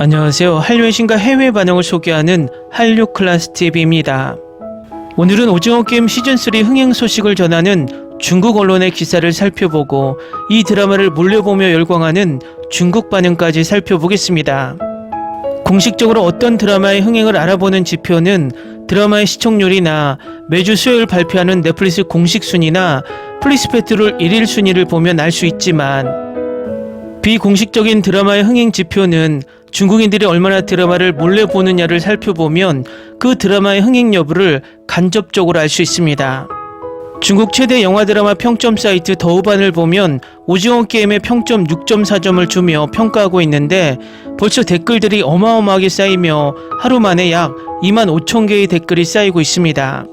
안녕하세요. 한류의 신과 해외 반응을 소개하는 한류 클래스 TV입니다. 오늘은 오징어 게임 시즌3 흥행 소식을 전하는 중국 언론의 기사를 살펴보고 이 드라마를 몰려보며 열광하는 중국 반응까지 살펴보겠습니다. 공식적으로 어떤 드라마의 흥행을 알아보는 지표는 드라마의 시청률이나 매주 수요일 발표하는 넷플릭스 공식 순위나 플리스페트롤 1일 순위를 보면 알 수 있지만 비공식적인 드라마의 흥행 지표는 중국인들이 얼마나 드라마를 몰래 보느냐를 살펴보면 그 드라마의 흥행 여부를 간접적으로 알 수 있습니다. 중국 최대 영화 드라마 평점 사이트 더우반을 보면 오징어 게임에 평점 6.4점을 주며 평가하고 있는데 벌써 댓글들이 어마어마하게 쌓이며 하루 만에 약 25,000개의 댓글이 쌓이고 있습니다.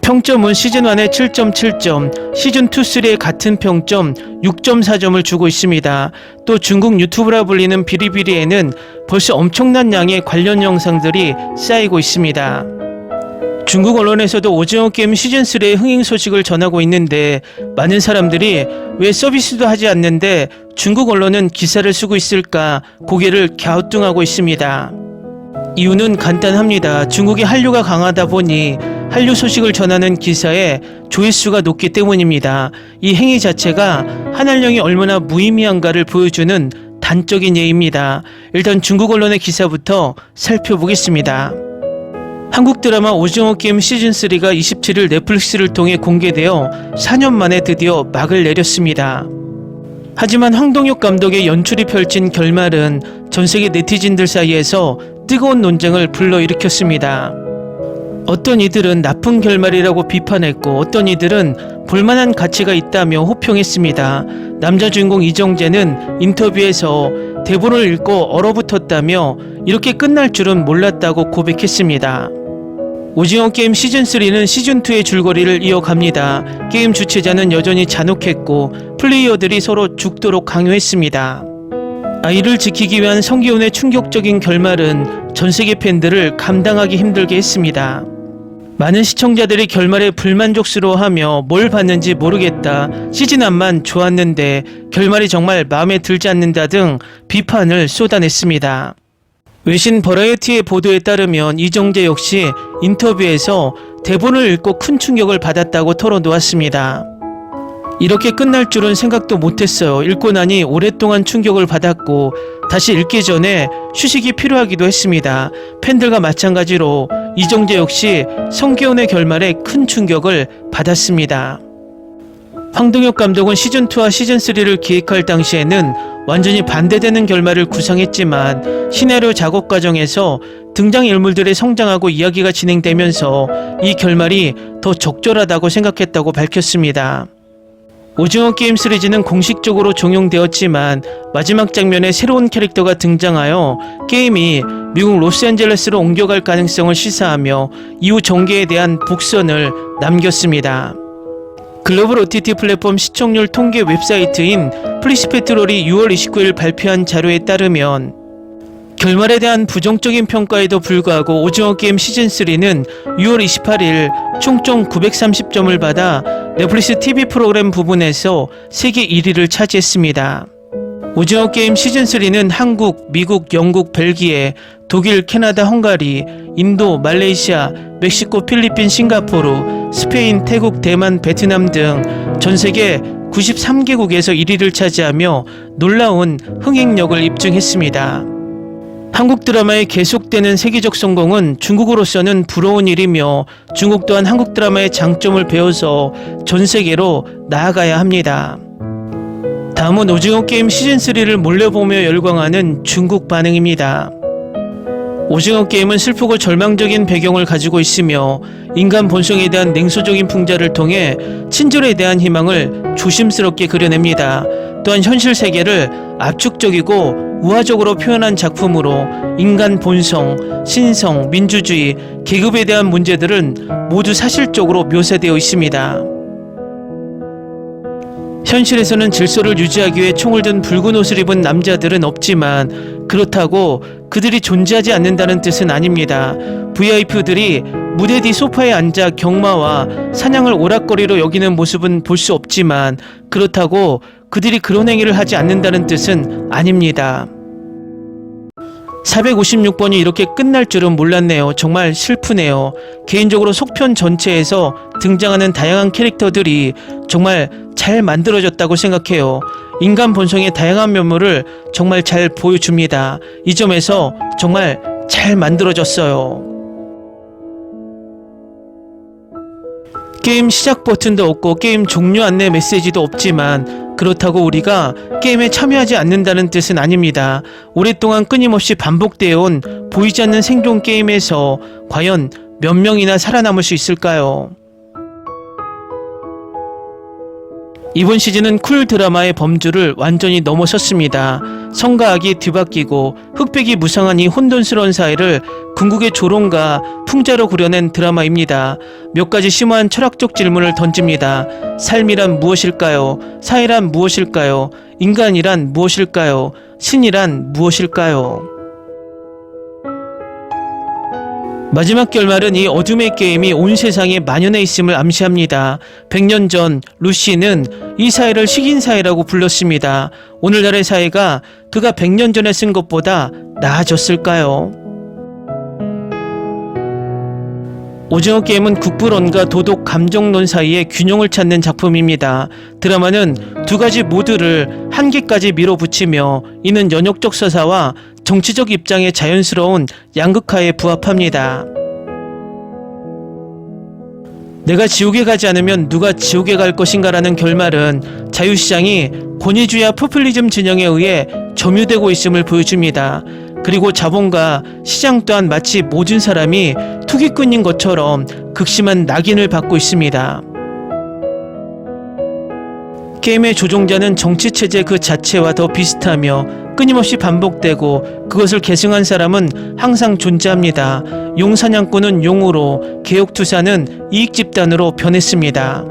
평점은 시즌1에 7.7점, 시즌2, 3에 같은 평점 6.4점을 주고 있습니다. 또 중국 유튜브라 불리는 비리비리에는 벌써 엄청난 양의 관련 영상들이 쌓이고 있습니다. 중국 언론에서도 오징어 게임 시즌3의 흥행 소식을 전하고 있는데 많은 사람들이 왜 서비스도 하지 않는데 중국 언론은 기사를 쓰고 있을까 고개를 갸우뚱하고 있습니다. 이유는 간단합니다. 중국의 한류가 강하다 보니 한류 소식을 전하는 기사에 조회수가 높기 때문입니다. 이 행위 자체가 한한령이 얼마나 무의미한가를 보여주는 단적인 예입니다. 일단 중국 언론의 기사부터 살펴보겠습니다. 한국 드라마 오징어 게임 시즌3가 27일 넷플릭스를 통해 공개되어 4년 만에 드디어 막을 내렸습니다. 하지만 황동혁 감독의 연출이 펼친 결말은 전세계 네티즌들 사이에서 뜨거운 논쟁을 불러일으켰습니다. 어떤 이들은 나쁜 결말이라고 비판했고 어떤 이들은 볼만한 가치가 있다며 호평했습니다. 남자 주인공 이정재는 인터뷰에서 대본을 읽고 얼어붙었다며 이렇게 끝날 줄은 몰랐다고 고백했습니다. 오징어 게임 시즌3는 시즌2의 줄거리를 이어갑니다. 게임 주최자는 여전히 잔혹했고 플레이어들이 서로 죽도록 강요했습니다. 아이를 지키기 위한 성기훈의 충격적인 결말은 전세계 팬들을 감당하기 힘들게 했습니다. 많은 시청자들이 결말에 불만족스러워하며 뭘 봤는지 모르겠다, 시즌1만 좋았는데 결말이 정말 마음에 들지 않는다 등 비판을 쏟아냈습니다. 외신 버라이어티의 보도에 따르면 이정재 역시 인터뷰에서 대본을 읽고 큰 충격을 받았다고 털어놓았습니다. 이렇게 끝날 줄은 생각도 못했어요. 읽고 나니 오랫동안 충격을 받았고 다시 읽기 전에 휴식이 필요하기도 했습니다. 팬들과 마찬가지로 이정재 역시 성기훈의 결말에 큰 충격을 받았습니다. 황동혁 감독은 시즌2와 시즌3를 기획할 당시에는 완전히 반대되는 결말을 구상했지만 시나리오 작업 과정에서 등장인물들의 성장하고 이야기가 진행되면서 이 결말이 더 적절하다고 생각했다고 밝혔습니다. 오징어 게임 시리즈는 공식적으로 종용되었지만 마지막 장면에 새로운 캐릭터가 등장하여 게임이 미국 로스앤젤레스로 옮겨갈 가능성을 시사하며 이후 전개에 대한 복선을 남겼습니다. 글로벌 OTT 플랫폼 시청률 통계 웹사이트인 플리스페트롤이 6월 29일 발표한 자료에 따르면 결말에 대한 부정적인 평가에도 불구하고 오징어 게임 시즌3는 6월 28일 총점 930점을 받아 넷플릭스 TV 프로그램 부분에서 세계 1위를 차지했습니다. 오징어 게임 시즌3는 한국, 미국, 영국, 벨기에, 독일, 캐나다, 헝가리, 인도, 말레이시아, 멕시코, 필리핀, 싱가포르, 스페인, 태국, 대만, 베트남 등 전세계 93개국에서 1위를 차지하며 놀라운 흥행력을 입증했습니다. 한국 드라마의 계속되는 세계적 성공은 중국으로서는 부러운 일이며 중국 또한 한국 드라마의 장점을 배워서 전 세계로 나아가야 합니다. 다음은 오징어 게임 시즌3를 몰려보며 열광하는 중국 반응입니다. 오징어 게임은 슬프고 절망적인 배경을 가지고 있으며 인간 본성에 대한 냉소적인 풍자를 통해 친절에 대한 희망을 조심스럽게 그려냅니다. 또한 현실 세계를 압축적이고 우화적으로 표현한 작품으로 인간 본성, 신성, 민주주의, 계급에 대한 문제들은 모두 사실적으로 묘사되어 있습니다. 현실에서는 질서를 유지하기 위해 총을 든 붉은 옷을 입은 남자들은 없지만 그렇다고 그들이 존재하지 않는다는 뜻은 아닙니다. VIP들이 무대 뒤 소파에 앉아 경마와 사냥을 오락거리로 여기는 모습은 볼 수 없지만 그렇다고 그들이 그런 행위를 하지 않는다는 뜻은 아닙니다. 456번이 이렇게 끝날 줄은 몰랐네요. 정말 슬프네요. 개인적으로 속편 전체에서 등장하는 다양한 캐릭터들이 정말 잘 만들어졌다고 생각해요. 인간 본성의 다양한 면모를 정말 잘 보여줍니다. 이 점에서 정말 잘 만들어졌어요. 게임 시작 버튼도 없고 게임 종료 안내 메시지도 없지만 그렇다고 우리가 게임에 참여하지 않는다는 뜻은 아닙니다. 오랫동안 끊임없이 반복되어 온 보이지 않는 생존 게임에서 과연 몇 명이나 살아남을 수 있을까요? 이번 시즌은 쿨 드라마의 범주를 완전히 넘어섰습니다. 성과 악이 뒤바뀌고 흑백이 무상한 이 혼돈스러운 사회를 궁극의 조롱과 풍자로 그려낸 드라마입니다. 몇 가지 심오한 철학적 질문을 던집니다. 삶이란 무엇일까요? 사회란 무엇일까요? 인간이란 무엇일까요? 신이란 무엇일까요? 마지막 결말은 이 어둠의 게임이 온 세상에 만연해 있음을 암시합니다. 100년 전 루시는 이 사회를 식인사회라고 불렀습니다. 오늘날의 사회가 그가 100년 전에 쓴 것보다 나아졌을까요? 오징어 게임은 국부론과 도덕 감정론 사이의 균형을 찾는 작품입니다. 드라마는 두 가지 모두를 한계까지 밀어붙이며 이는 연역적 서사와 정치적 입장의 자연스러운 양극화에 부합합니다. 내가 지옥에 가지 않으면 누가 지옥에 갈 것인가라는 결말은 자유시장이 권위주의와 포퓰리즘 진영에 의해 점유되고 있음을 보여줍니다. 그리고 자본과 시장 또한 마치 모든 사람이 투기꾼인 것처럼 극심한 낙인을 받고 있습니다. 게임의 조종자는 정치체제 그 자체와 더 비슷하며 끊임없이 반복되고 그것을 계승한 사람은 항상 존재합니다. 용사냥꾼은 용으로, 개혁투사는 이익집단으로 변했습니다.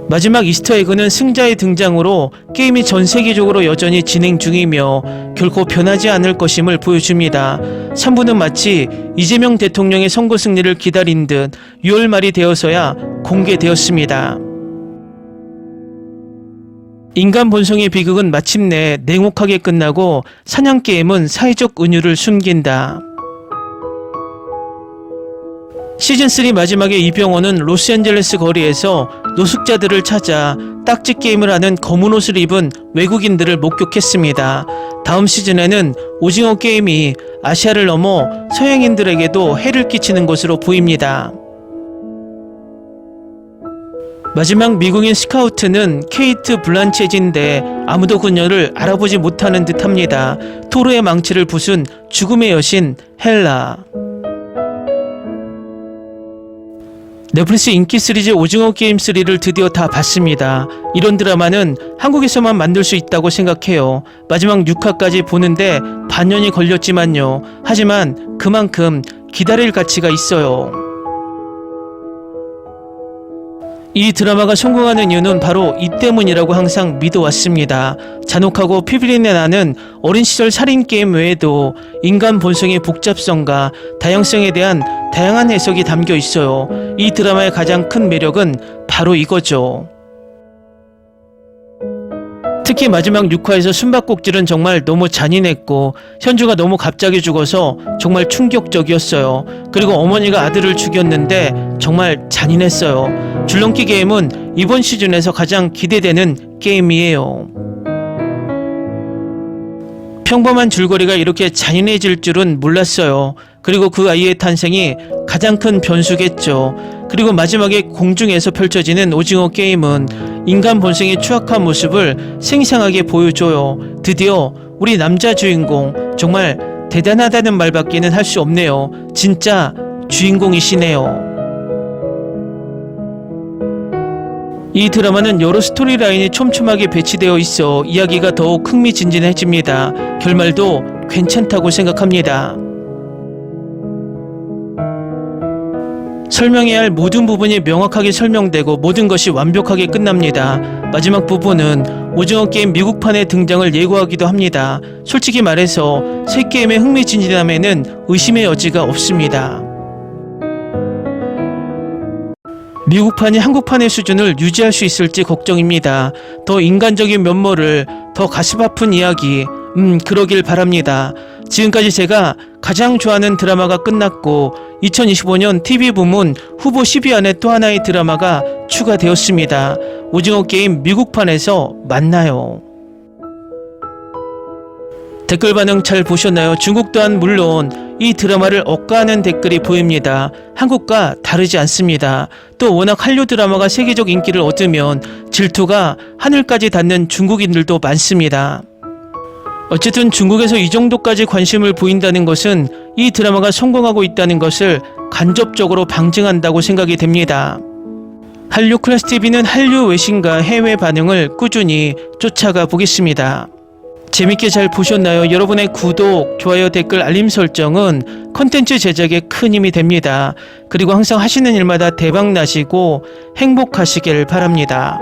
마지막 이스터에그는 승자의 등장으로 게임이 전 세계적으로 여전히 진행 중이며 결코 변하지 않을 것임을 보여줍니다. 3부는 마치 이재명 대통령의 선거 승리를 기다린 듯 6월 말이 되어서야 공개되었습니다. 인간 본성의 비극은 마침내 냉혹하게 끝나고 사냥게임은 사회적 은유를 숨긴다. 시즌3 마지막에 이병헌은 로스앤젤레스 거리에서 노숙자들을 찾아 딱지 게임을 하는 검은 옷을 입은 외국인들을 목격했습니다. 다음 시즌에는 오징어 게임이 아시아를 넘어 서양인들에게도 해를 끼치는 것으로 보입니다. 마지막 미국인 스카우트는 케이트 블란쳇인데 아무도 그녀를 알아보지 못하는 듯합니다. 토르의 망치를 부순 죽음의 여신 헬라. 넷플릭스 인기 시리즈 오징어 게임 3를 드디어 다 봤습니다. 이런 드라마는 한국에서만 만들 수 있다고 생각해요. 마지막 6화까지 보는데 반년이 걸렸지만요. 하지만 그만큼 기다릴 가치가 있어요. 이 드라마가 성공하는 이유는 바로 이 때문이라고 항상 믿어왔습니다. 잔혹하고 피비린내 나는 어린 시절 살인 게임 외에도 인간 본성의 복잡성과 다양성에 대한 다양한 해석이 담겨 있어요. 이 드라마의 가장 큰 매력은 바로 이거죠. 특히 마지막 6화에서 숨바꼭질은 정말 너무 잔인했고 현주가 너무 갑자기 죽어서 정말 충격적이었어요. 그리고 어머니가 아들을 죽였는데 정말 잔인했어요. 줄넘기 게임은 이번 시즌에서 가장 기대되는 게임이에요. 평범한 줄거리가 이렇게 잔인해질 줄은 몰랐어요. 그리고 그 아이의 탄생이 가장 큰 변수겠죠. 그리고 마지막에 공중에서 펼쳐지는 오징어 게임은 인간 본성의 추악한 모습을 생생하게 보여줘요. 드디어 우리 남자 주인공 정말 대단하다는 말밖에는 할 수 없네요. 진짜 주인공이시네요. 이 드라마는 여러 스토리라인이 촘촘하게 배치되어 있어 이야기가 더욱 흥미진진해집니다. 결말도 괜찮다고 생각합니다. 설명해야 할 모든 부분이 명확하게 설명되고 모든 것이 완벽하게 끝납니다. 마지막 부분은 오징어 게임 미국판의 등장을 예고하기도 합니다. 솔직히 말해서 새 게임의 흥미진진함에는 의심의 여지가 없습니다. 미국판이 한국판의 수준을 유지할 수 있을지 걱정입니다. 더 인간적인 면모를, 더 가슴 아픈 이야기, 그러길 바랍니다. 지금까지 제가 가장 좋아하는 드라마가 끝났고 2025년 TV 부문 후보 10위 안에 또 하나의 드라마가 추가되었습니다. 오징어 게임 미국판에서 만나요. 댓글 반응 잘 보셨나요? 중국 또한 물론 이 드라마를 억까하는 댓글이 보입니다. 한국과 다르지 않습니다. 또 워낙 한류 드라마가 세계적 인기를 얻으면 질투가 하늘까지 닿는 중국인들도 많습니다. 어쨌든 중국에서 이 정도까지 관심을 보인다는 것은 이 드라마가 성공하고 있다는 것을 간접적으로 방증한다고 생각이 됩니다. 한류 클래스 TV는 한류 외신과 해외 반응을 꾸준히 쫓아가 보겠습니다. 재밌게 잘 보셨나요? 여러분의 구독, 좋아요, 댓글, 알림 설정은 컨텐츠 제작에 큰 힘이 됩니다. 그리고 항상 하시는 일마다 대박 나시고 행복하시길 바랍니다.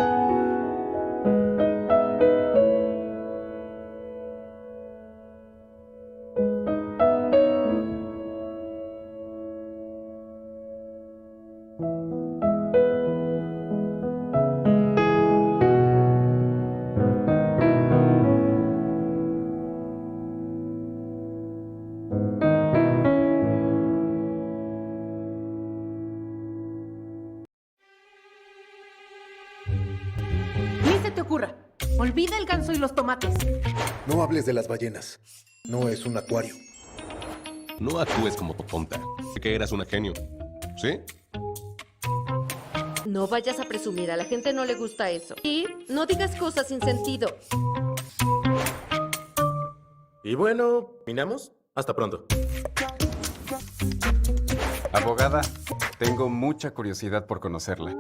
Ni se te ocurra. Olvida el ganso y los tomates. No hables de las ballenas. No es un acuario. No actúes como tonta. Que eras una genio. ¿Sí? No vayas a presumir, a la gente no le gusta eso. Y no digas cosas sin sentido. Y bueno, ¿terminamos? Hasta pronto. Abogada, tengo mucha curiosidad por conocerla.